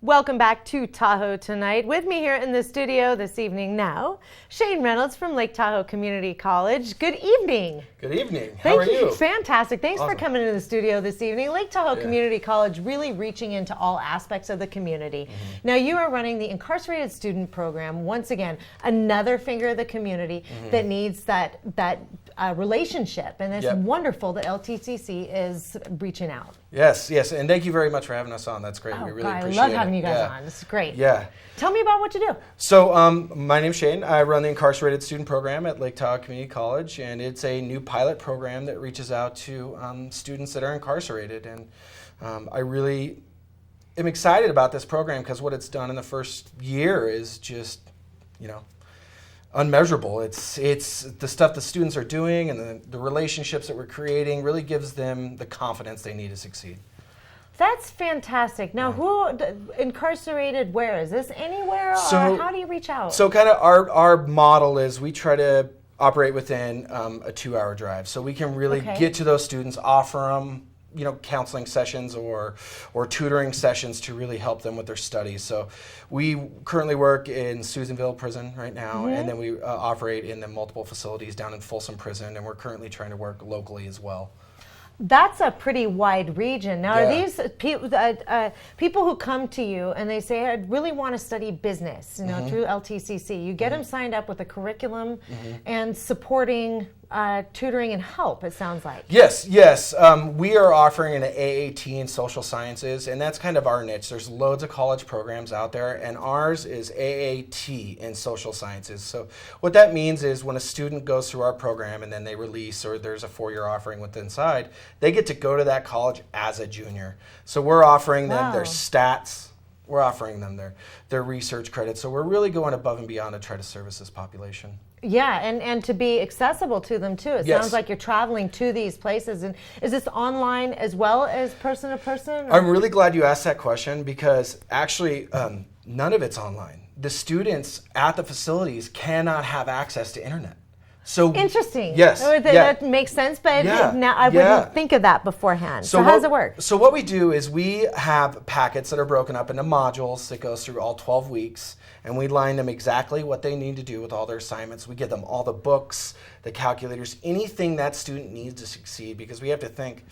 Welcome back to Tahoe Tonight. With me here in the studio this evening now, Shane Reynolds from Lake Tahoe Community College. Good evening. Good evening. How are you? Fantastic. Thanks Awesome. for coming into the studio this evening. Lake Tahoe Community College really reaching into all aspects of the community. Now you are running the incarcerated student program. Once again, another finger of the community that needs that relationship, and it's wonderful that LTCC is reaching out. Yes, and thank you very much for having us on. That's great. We really appreciate it. I love having you guys on. This is great. Yeah. Tell me about what you do. So my name's Shane. I run the incarcerated student program at Lake Tahoe Community College, and it's a new pilot program that reaches out to students that are incarcerated. And I really am excited about this program because what it's done in the first year is just, unmeasurable. It's the stuff the students are doing and the relationships that we're creating really gives them the confidence they need to succeed. That's fantastic. Now, who incarcerated where? Is this anywhere, or how do you reach out? So kind of our model is we try to operate within a 2-hour drive. So we can really get to those students, offer them counseling sessions or tutoring sessions to really help them with their studies. So we currently work in Susanville Prison right now, and then we operate in the multiple facilities down in Folsom Prison, and we're currently trying to work locally as well. That's a pretty wide region. Now, are these people who come to you and they say, I really want to study business, through LTCC, you get them signed up with a curriculum and supporting tutoring and help, it sounds like. Yes. We are offering an AAT in social sciences, and that's kind of our niche. There's loads of college programs out there, and ours is AAT in social sciences. So what that means is when a student goes through our program and then they release, or there's a 4-year offering with inside, they get to go to that college as a junior. So we're offering them their stats, we're offering them their research credits. So we're really going above and beyond to try to service this population. Yeah, and to be accessible to them too. It sounds like you're traveling to these places. And is this online as well as person to person? I'm really glad you asked that question because actually none of it's online. The students at the facilities cannot have access to internet. So interesting. Yes. That makes sense, but now I wouldn't think of that beforehand. So how does it work? So what we do is we have packets that are broken up into modules that goes through all 12 weeks, and we line them exactly what they need to do with all their assignments. We give them all the books, the calculators, anything that student needs to succeed, because we have to think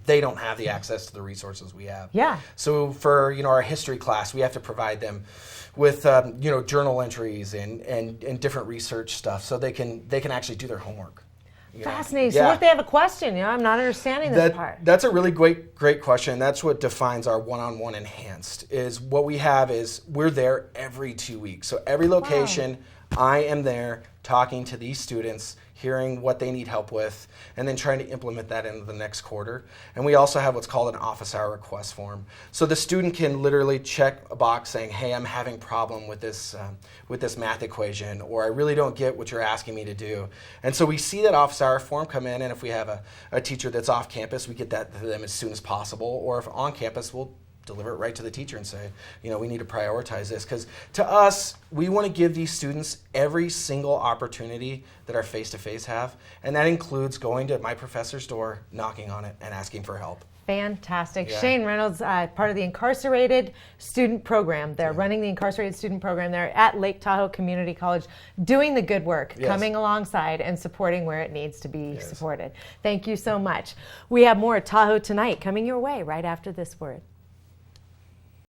they don't have the access to the resources we have. Yeah. So for our history class, we have to provide them with journal entries and different research stuff, so they can actually do their homework. Fascinating. So what if they have a question? I'm not understanding this part. That's a really great question. That's what defines our one-on-one enhanced. Is what we have is we're there every 2 weeks. So every location, I am there talking to these students, hearing what they need help with, and then trying to implement that into the next quarter. And we also have what's called an office hour request form. So the student can literally check a box saying, hey, I'm having a problem with this math equation, or I really don't get what you're asking me to do. And so we see that office hour form come in, and if we have a teacher that's off campus, we get that to them as soon as possible, or if on campus, we'll deliver it right to the teacher and say, we need to prioritize this. Because to us, we want to give these students every single opportunity that our face-to-face have. And that includes going to my professor's door, knocking on it, and asking for help. Fantastic. Yeah. Shane Reynolds, part of the incarcerated student program. They're running the incarcerated student program there at Lake Tahoe Community College, doing the good work, coming alongside and supporting where it needs to be supported. Thank you so much. We have more Tahoe Tonight coming your way right after this word.